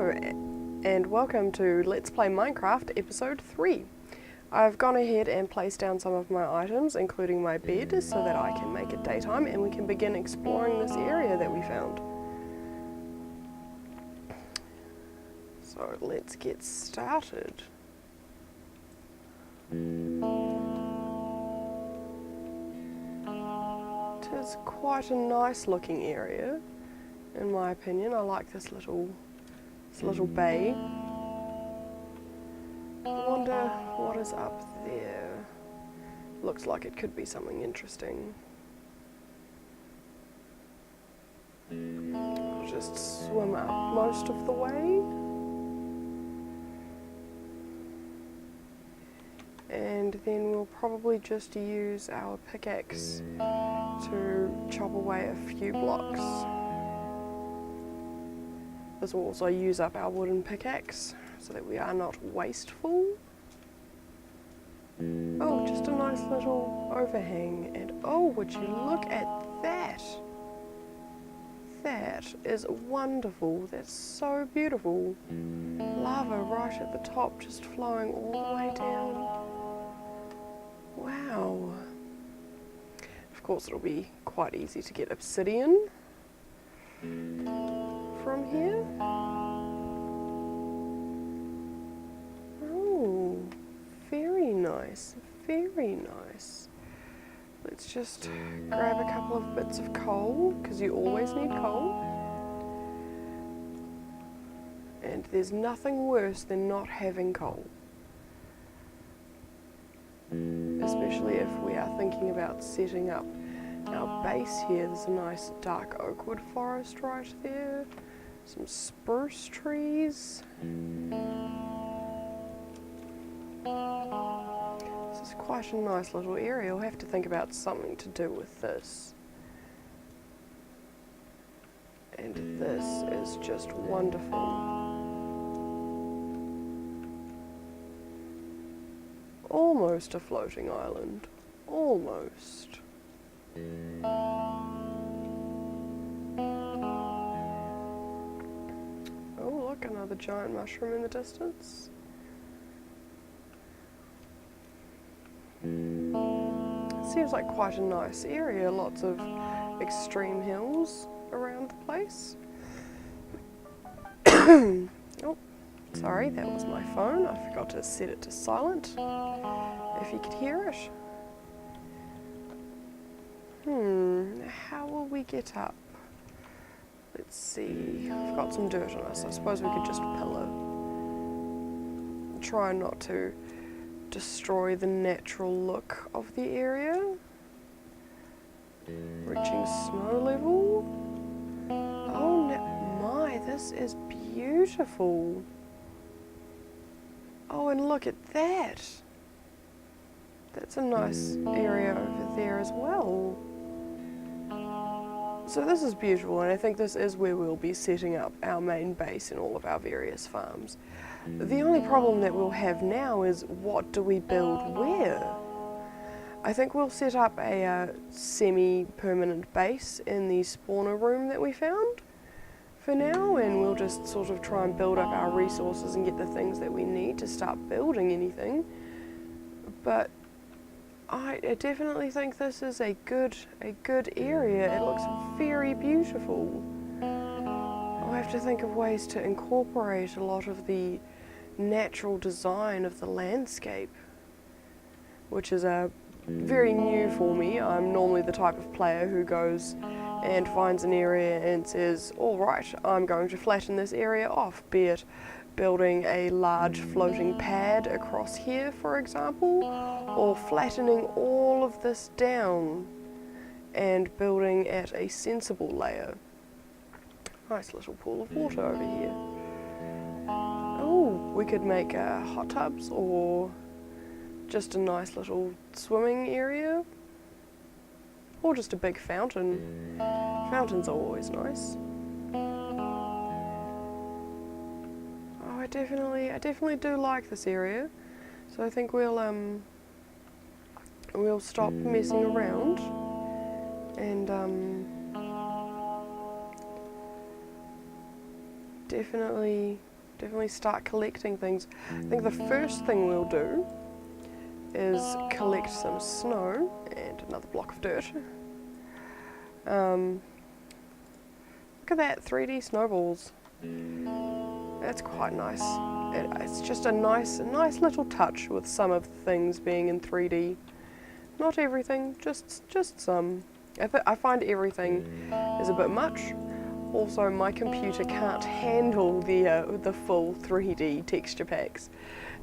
Hello and welcome to Let's Play Minecraft Episode 3. I've gone ahead and placed down some of my items, including my bed, so that I can make it daytime and we can begin exploring this area that we found. So let's get started. It is quite a nice looking area, in my opinion. I like this little bay. I wonder what is up there. Looks like it could be something interesting. I'll just swim up most of the way. And then we'll probably just use our pickaxe to chop away a few blocks. This will also use up our wooden pickaxe so that we are not wasteful. Oh, just a nice little overhang. And oh, would you look at that? That is wonderful. That's so beautiful. Lava right at the top, just flowing all the way down. Wow. Of course, it'll be quite easy to get obsidian from here. Oh, very nice, very nice. Let's just grab a couple of bits of coal, because you always need coal. And there's nothing worse than not having coal. Especially if we are thinking about setting up our base here. There's a nice dark oakwood forest right there. Some spruce trees. This is quite a nice little area. We'll have to think about something to do with this. And this is just wonderful. Almost a floating island. Almost. Oh, look, another giant mushroom in the distance. Seems like quite a nice area. Lots of extreme hills around the place. Oh, sorry, that was my phone. I forgot to set it to silent, if you could hear it. How will we get up? Let's see. I've got some dirt on us. I suppose we could just pillar. Try not to destroy the natural look of the area. Reaching snow level. Oh my, this is beautiful. Oh, and look at that. That's a nice area over there as well. So this is beautiful, and I think this is where we'll be setting up our main base in all of our various farms. The only problem that we'll have now is, what do we build where? I think we'll set up a semi-permanent base in the spawner room that we found for now, and we'll just sort of try and build up our resources and get the things that we need to start building anything. But I definitely think this is a good area. It looks very beautiful. I'll have to think of ways to incorporate a lot of the natural design of the landscape, which is very new for me. I'm normally the type of player who goes and finds an area and says, all right, I'm going to flatten this area off, be it building a large floating pad across here, for example, or flattening all of this down and building at a sensible layer. Nice little pool of water over here. Oh, we could make hot tubs or just a nice little swimming area, or just a big fountain. Fountains are always nice. Oh, I definitely do like this area. So I think we'll stop messing around and definitely definitely start collecting things. I think the first thing we'll do is collect some snow and another block of dirt. Look at that, 3D snowballs. That's quite nice. It's just a nice little touch with some of the things being in 3D. Not everything, just some. I find everything is a bit much. Also, my computer can't handle the full 3D texture packs.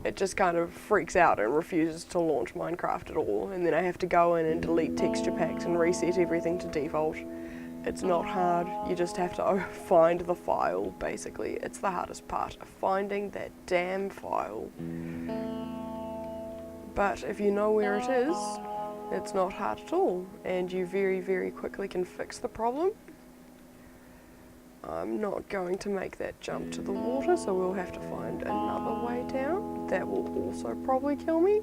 It just kind of freaks out and refuses to launch Minecraft at all, and then I have to go in and delete texture packs and reset everything to default. It's not hard, you just have to find the file, basically. It's the hardest part, finding that damn file. But if you know where it is, it's not hard at all, and you very, very quickly can fix the problem. I'm not going to make that jump to the water, so we'll have to find another way down. That will also probably kill me.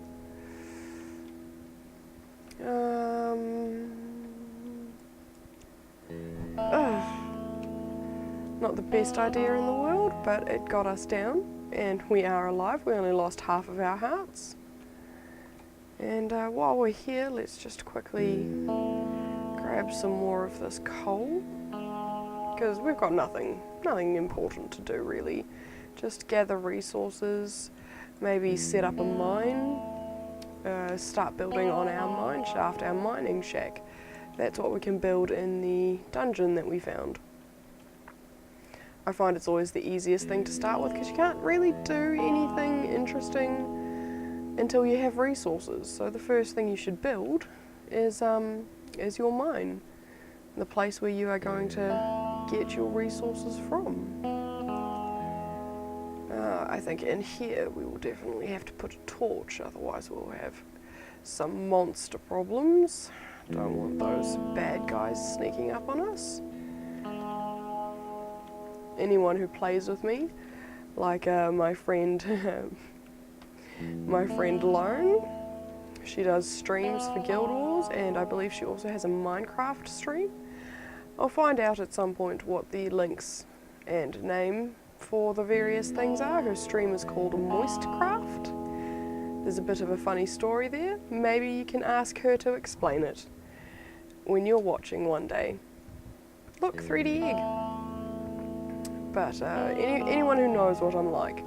Not the best idea in the world, but it got us down, and we are alive. We only lost half of our hearts. And while we're here, let's just quickly grab some more of this coal, because we've got nothing important to do really. Just gather resources, maybe set up a mine, start building on our mine shaft, our mining shack. That's what we can build in the dungeon that we found. I find it's always the easiest thing to start with, because you can't really do anything interesting until you have resources. So the first thing you should build is your mine, the place where you are going to get your resources from. I think in here we will definitely have to put a torch, otherwise we'll have some monster problems. Don't want those bad guys sneaking up on us. Anyone who plays with me, like my friend Lorens, she does streams for Guild Wars, and I believe she also has a Minecraft stream. I'll find out at some point what the links and name for the various things are. Her stream is called MineCraft. There's a bit of a funny story there. Maybe you can ask her to explain it when you're watching one day. Look, 3D egg. But anyone who knows what I'm like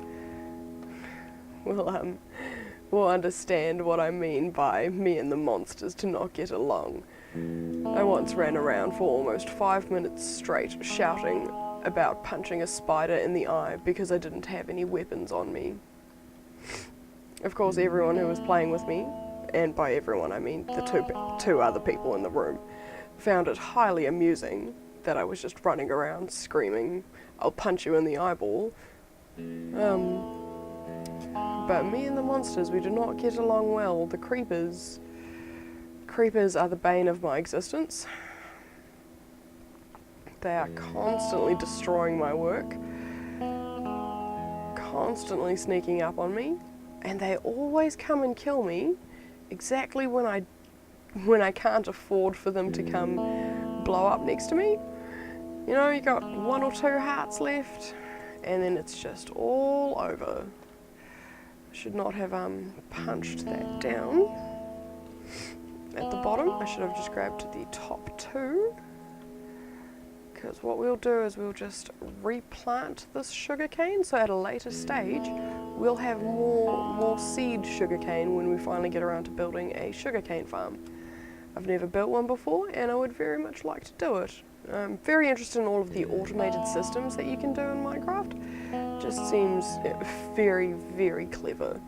will understand what I mean by me and the monsters do not get along. I once ran around for almost 5 minutes straight shouting about punching a spider in the eye because I didn't have any weapons on me. Of course, everyone who was playing with me, and by everyone I mean the two other people in the room, found it highly amusing that I was just running around screaming, "I'll punch you in the eyeball." But me and the monsters, we do not get along well. The creepers are the bane of my existence. They are constantly destroying my work, constantly sneaking up on me, and they always come and kill me exactly when I can't afford for them to come blow up next to me. You know, you got 1 or 2 hearts left, and then it's just all over. I should not have punched that down at the bottom. I should have just grabbed the top 2. Because what we'll do is we'll just replant this sugarcane, so at a later stage we'll have more seed sugarcane when we finally get around to building a sugarcane farm. I've never built one before, and I would very much like to do it. I'm very interested in all of the automated systems that you can do in Minecraft. Just seems very, very clever.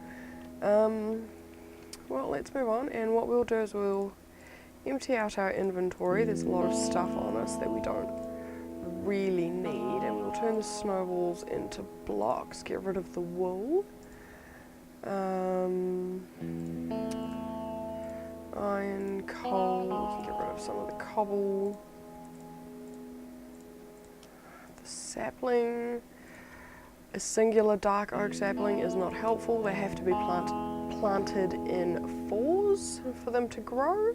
Well, let's move on, and what we'll do is we'll empty out our inventory. There's a lot of stuff on us that we don't really need, and we'll turn the snowballs into blocks, get rid of the wool. Iron, coal, we can get rid of some of the cobble. The sapling. A singular dark oak sapling is not helpful. They have to be planted in 4s for them to grow.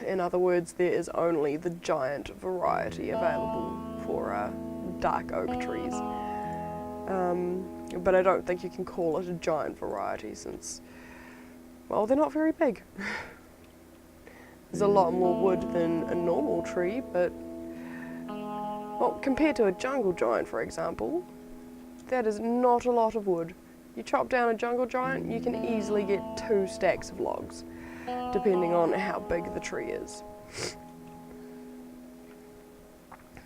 In other words, there is only the giant variety available for dark oak trees. But I don't think you can call it a giant variety since, well, they're not very big. There's a lot more wood than a normal tree, but, well, compared to a jungle giant, for example, that is not a lot of wood. You chop down a jungle giant, you can easily get 2 stacks of logs, depending on how big the tree is.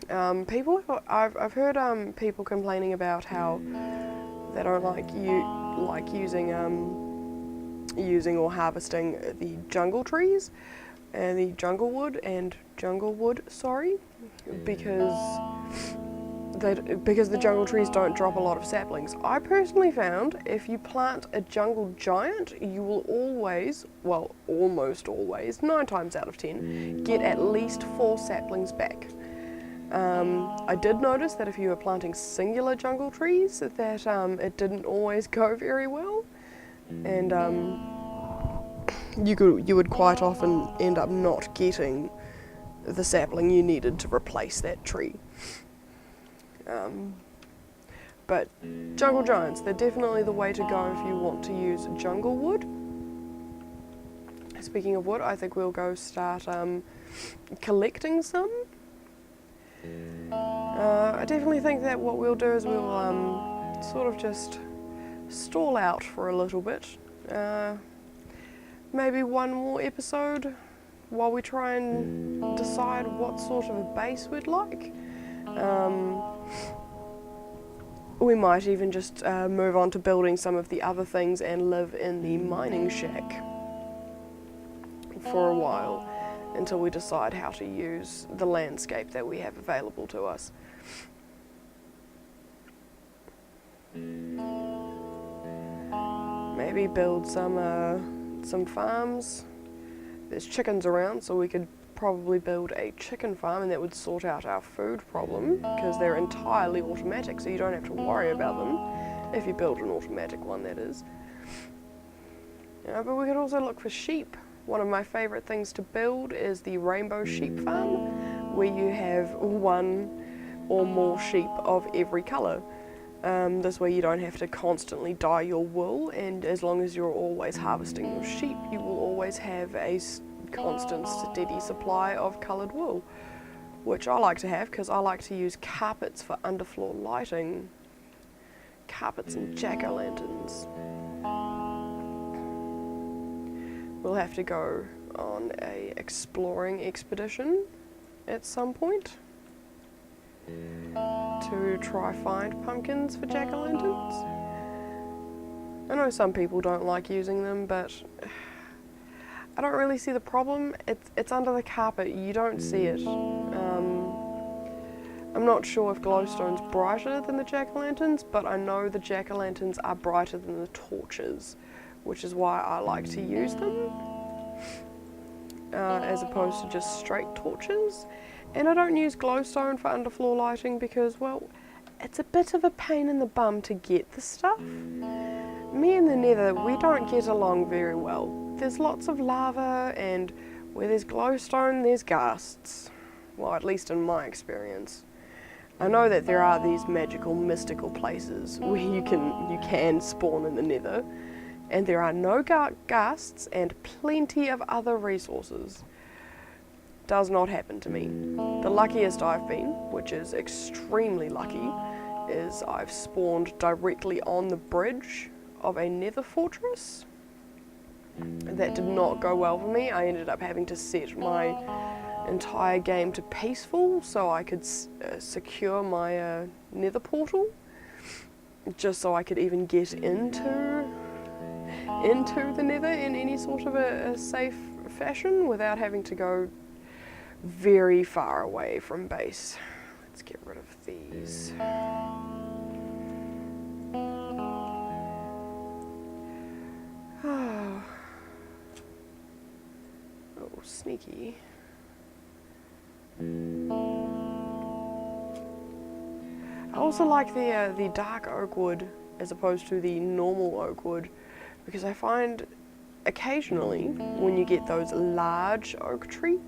I've heard people complaining about how they don't like using or harvesting the jungle trees and the jungle wood, because the jungle trees don't drop a lot of saplings. I personally found if you plant a jungle giant, you will always, well, almost always, 9 times out of 10, get at least 4 saplings back. I did notice that if you were planting singular jungle trees, that it didn't always go very well, and you would quite often end up not getting the sapling you needed to replace that tree. But jungle giants, they're definitely the way to go if you want to use jungle wood. Speaking of wood, I think we'll go start collecting some. I definitely think that what we'll do is we'll sort of just stall out for a little bit. Maybe one more episode while we try and decide what sort of a base we'd like. We might even just move on to building some of the other things and live in the mining shack for a while until we decide how to use the landscape that we have available to us. Maybe build some farms. There's chickens around, so we could probably build a chicken farm, and that would sort out our food problem because they're entirely automatic, so you don't have to worry about them if you build an automatic one, that is. But we could also look for sheep. One of my favourite things to build is the rainbow sheep farm, where you have 1 or more sheep of every colour. This way you don't have to constantly dye your wool, and as long as you're always harvesting your sheep, you will always have a constant, steady supply of coloured wool, which I like to have because I like to use carpets for underfloor lighting. Carpets and jack-o'-lanterns. We'll have to go on a exploring expedition at some point to try find pumpkins for jack-o'-lanterns. I know some people don't like using them, but I don't really see the problem. It's under the carpet, you don't see it. I'm not sure if glowstone's brighter than the jack-o'-lanterns, but I know the jack-o'-lanterns are brighter than the torches, which is why I like to use them, as opposed to just straight torches. And I don't use glowstone for underfloor lighting because, well, it's a bit of a pain in the bum to get the stuff. Me and the Nether, we don't get along very well. There's lots of lava, and where there's glowstone, there's ghasts. Well, at least in my experience. I know that there are these magical, mystical places where you can spawn in the Nether, and there are no ghasts and plenty of other resources. Does not happen to me. The luckiest I've been, which is extremely lucky, is I've spawned directly on the bridge of a Nether fortress. That did not go well for me. I ended up having to set my entire game to peaceful so I could secure my Nether portal, just so I could even get into the Nether in any sort of a safe fashion without having to go very far away from base. Let's get rid of these. Oh, sneaky. I also like the dark oak wood as opposed to the normal oak wood, because I find occasionally when you get those large oak trees,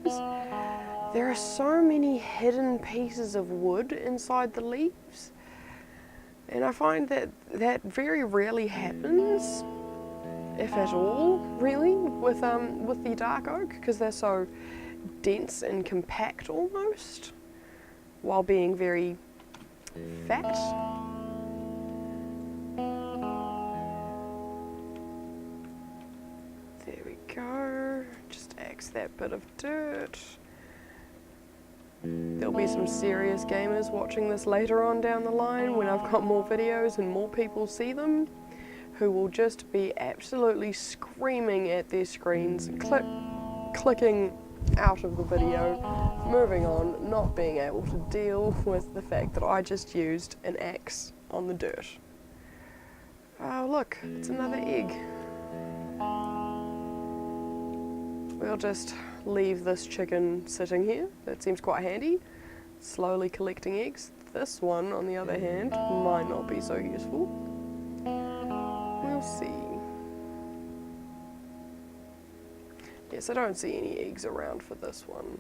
There are so many hidden pieces of wood inside the leaves, and I find that that very rarely happens, if at all, really, with the dark oak, because they're so dense and compact almost, while being very fat. There we go. Just axe that bit of dirt. There'll be some serious gamers watching this later on down the line when I've got more videos and more people see them, who will just be absolutely screaming at their screens, clicking out of the video, moving on, not being able to deal with the fact that I just used an axe on the dirt. Oh look, it's another egg. We'll just leave this chicken sitting here. That seems quite handy. Slowly collecting eggs. This one, on the other hand, might not be so useful. We'll see. Yes, I don't see any eggs around for this one.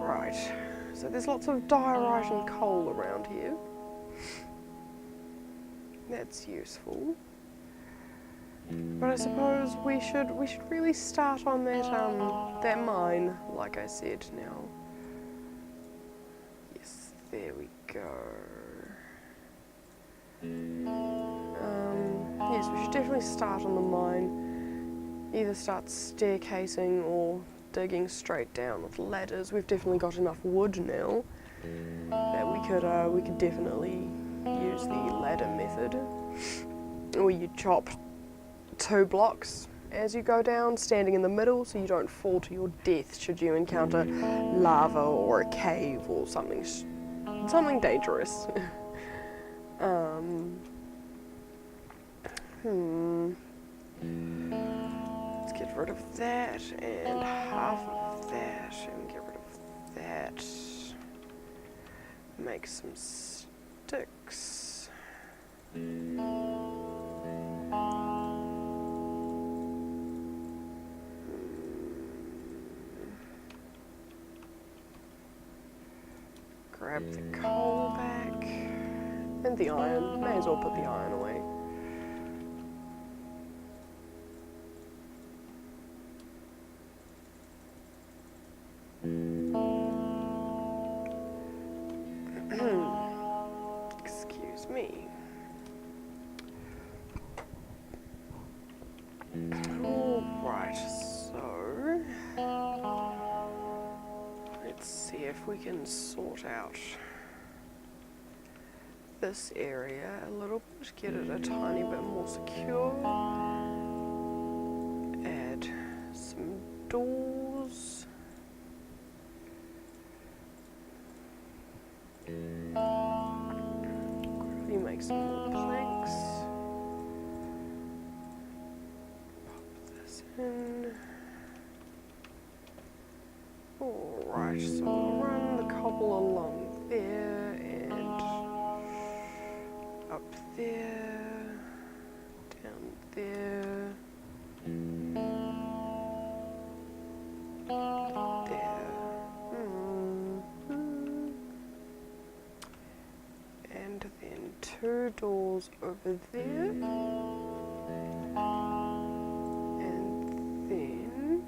Right, so there's lots of diorite and coal around here. That's useful. But I suppose we should really start on that mine, like I said now. Yes, there we go. Yes, we should definitely start on the mine. Either start staircasing or digging straight down with ladders. We've definitely got enough wood now that we could definitely use the ladder method, where you chop 2 blocks as you go down, standing in the middle so you don't fall to your death should you encounter lava or a cave or something dangerous. Let's get rid of that and half of that and get rid of that. Make some sticks. Grab the coal back, and the iron. May as well put the iron away. Excuse me. Alright, so let's see if we can sort out this area a little bit, get it a tiny bit more secure. Add some doors. Quickly make some more planks. Pop this in. Alright, so we'll run the cobble along there and up there, down there, there, and then 2 doors over there, and then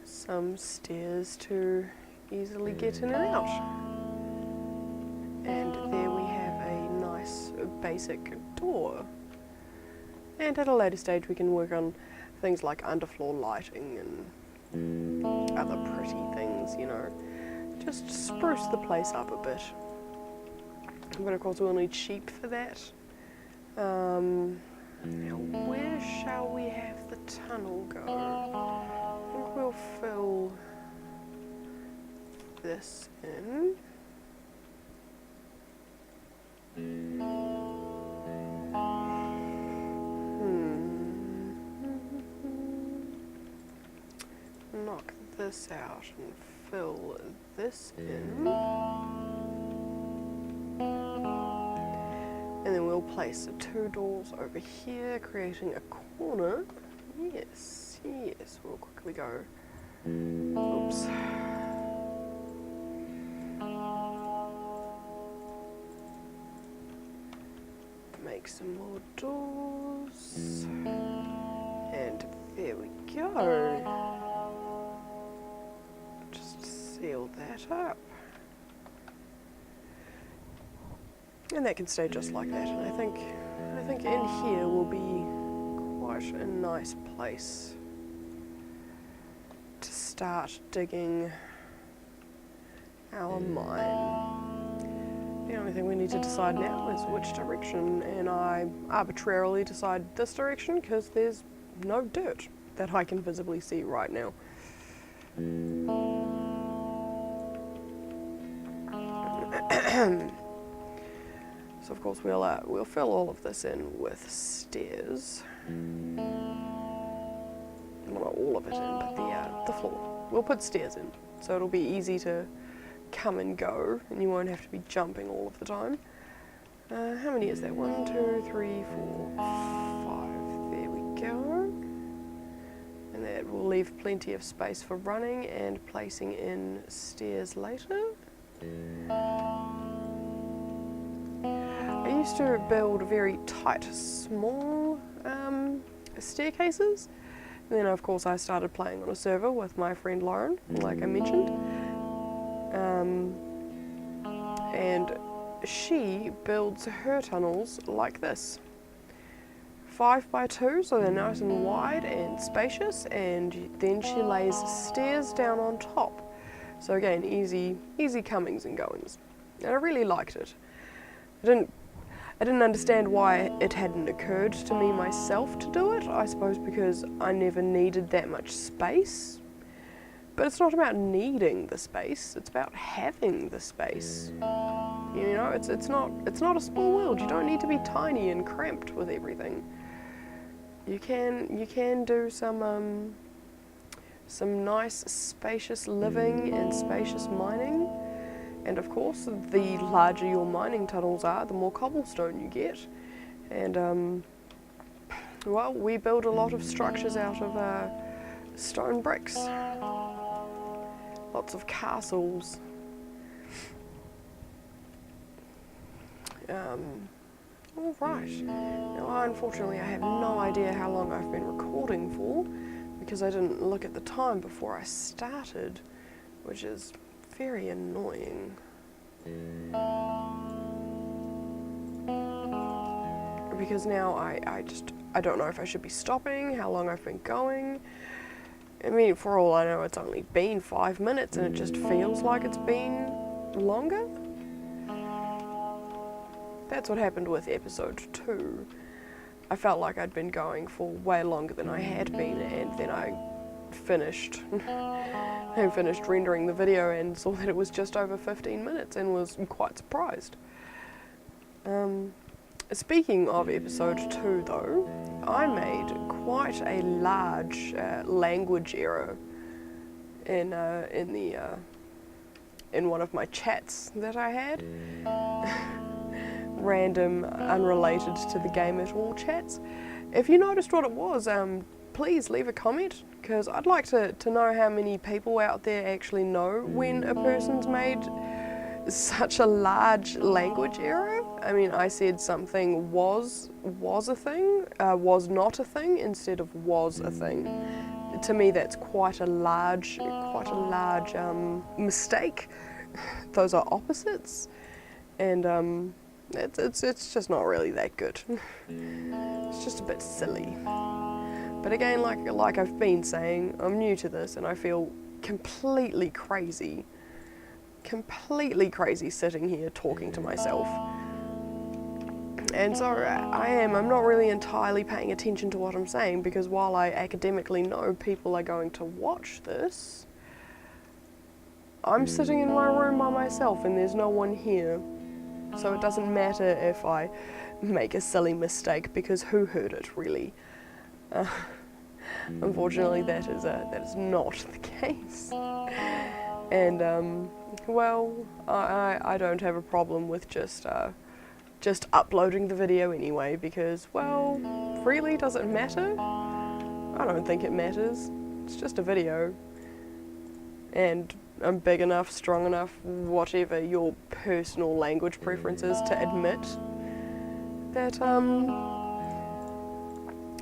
some stairs to easily get in and out. And there we have a nice basic door. And at a later stage we can work on things like underfloor lighting and other pretty things, you know. Just spruce the place up a bit. But of course we'll need sheep for that. Now where shall we have the tunnel go? I think we'll fill this in. Knock this out and fill this in. And then we'll place the 2 doors over here, creating a corner. Yes, yes, we'll quickly go. Oops. Make some more doors. And there we go. Just seal that up. And that can stay just like that. And I think in here will be quite a nice place to start digging our mine. The only thing we need to decide now is which direction, and I arbitrarily decide this direction because there's no dirt that I can visibly see right now. So of course we'll fill all of this in with stairs. Well, not all of it in, but the floor. We'll put stairs in, so it'll be easy to come and go, and you won't have to be jumping all of the time. How many is there? 1, 2, 3, 4, 5. There we go. And that will leave plenty of space for running and placing in stairs later. I used to build very tight, small staircases. And then of course I started playing on a server with my friend Lauren, like I mentioned. And she builds her tunnels like this. 5 by 2, so they're nice and wide and spacious, and then she lays stairs down on top. So again, easy comings and goings. And I really liked it. I didn't understand why it hadn't occurred to me myself to do it, I suppose because I never needed that much space. But it's not about needing the space, it's about having the space. You know, it's not a small world. You don't need to be tiny and cramped with everything. You can do some nice spacious living and spacious mining. And of course, the larger your mining tunnels are, the more cobblestone you get. And well, we build a lot of structures out of stone bricks. Lots of castles. All right. Now, unfortunately, I have no idea how long I've been recording for because I didn't look at the time before I started, which is very annoying. Because now I don't know if I should be stopping, how long I've been going. I mean, for all I know, it's only been 5 minutes and it just feels like it's been longer. That's what happened with episode 2. I felt like I'd been going for way longer than I had been, and then I finished rendering the video and saw that it was just over 15 minutes and was quite surprised. Speaking of episode 2 though, I made quite a large language error in one of my chats that I had. Random, unrelated to the game at all chats. If you noticed what it was, please leave a comment, because I'd like to know how many people out there actually know when a person's made such a large language error. I mean, I said something was a thing, was not a thing, instead of was a thing. To me, that's quite a large mistake. Those are opposites, and it's just not really that good. It's just a bit silly. But again, like I've been saying, I'm new to this and I feel completely crazy sitting here talking to myself. And so I'm not really entirely paying attention to what I'm saying, because while I academically know people are going to watch this, I'm sitting in my room by myself and there's no one here. So it doesn't matter if I make a silly mistake, because who heard it, really? Unfortunately, that is not the case. And well, I don't have a problem with just uploading the video anyway, because, well, really, does it matter? I don't think it matters. It's just a video. And I'm big enough, strong enough, whatever your personal language preference is, to admit that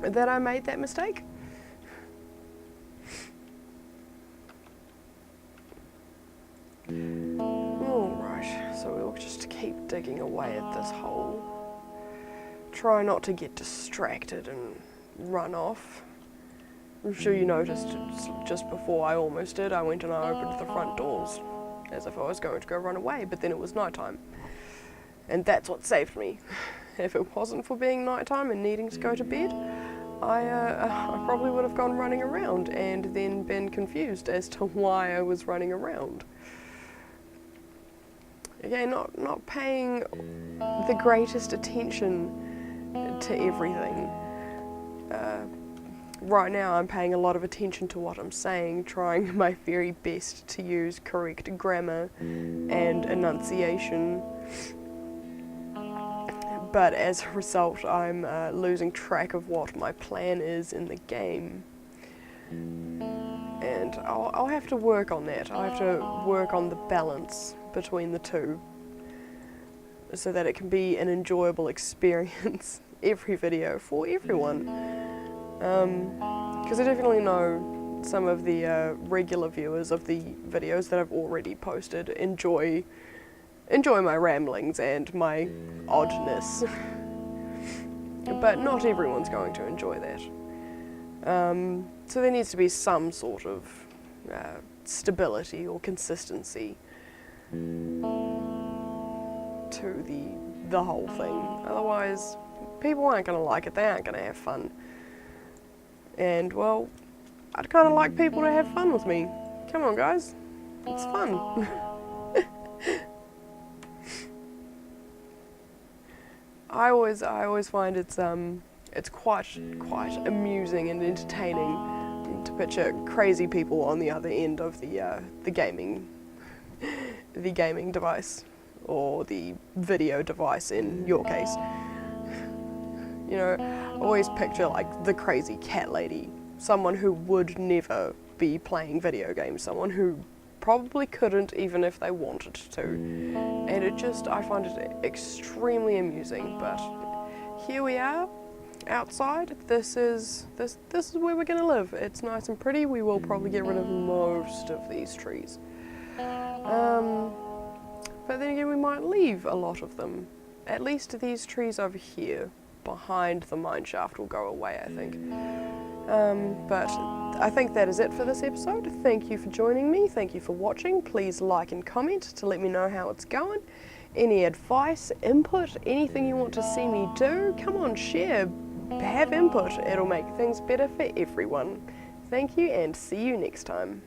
that I made that mistake. Alright, so we'll just keep digging away at this hole. Try not to get distracted and run off. I'm sure you noticed just before I almost did, I went and I opened the front doors as if I was going to go run away, but then it was nighttime. And that's what saved me. If it wasn't for being nighttime and needing to go to bed, I probably would have gone running around and then been confused as to why I was running around. Again, not paying the greatest attention to everything. Right now I'm paying a lot of attention to what I'm saying, trying my very best to use correct grammar and enunciation. But as a result, I'm losing track of what my plan is in the game. And I'll have to work on that. I'll have to work on the balance between the two so that it can be an enjoyable experience every video for everyone. Because I definitely know some of the regular viewers of the videos that I've already posted enjoy my ramblings and my oddness. But not everyone's going to enjoy that. So there needs to be some sort of stability or consistency to the whole thing. Otherwise, people aren't going to like it, they aren't going to have fun. And, well, I'd kind of like people to have fun with me. Come on, guys. It's fun. I always find it's quite amusing and entertaining to picture crazy people on the other end of the gaming device, or the video device in your case. You know, I always picture like the crazy cat lady, someone who would never be playing video games, someone who probably couldn't even if they wanted to. And I find it extremely amusing, but here we are, outside. This is where we're gonna live. It's nice and pretty. We will probably get rid of most of these trees. But then again, we might leave a lot of them. At least these trees over here behind the mine shaft will go away, I think. But I think that is it for this episode. Thank you for joining me. Thank you for watching. Please like and comment to let me know how it's going. Any advice, input, anything you want to see me do, come on, share, have input. It'll make things better for everyone. Thank you and see you next time.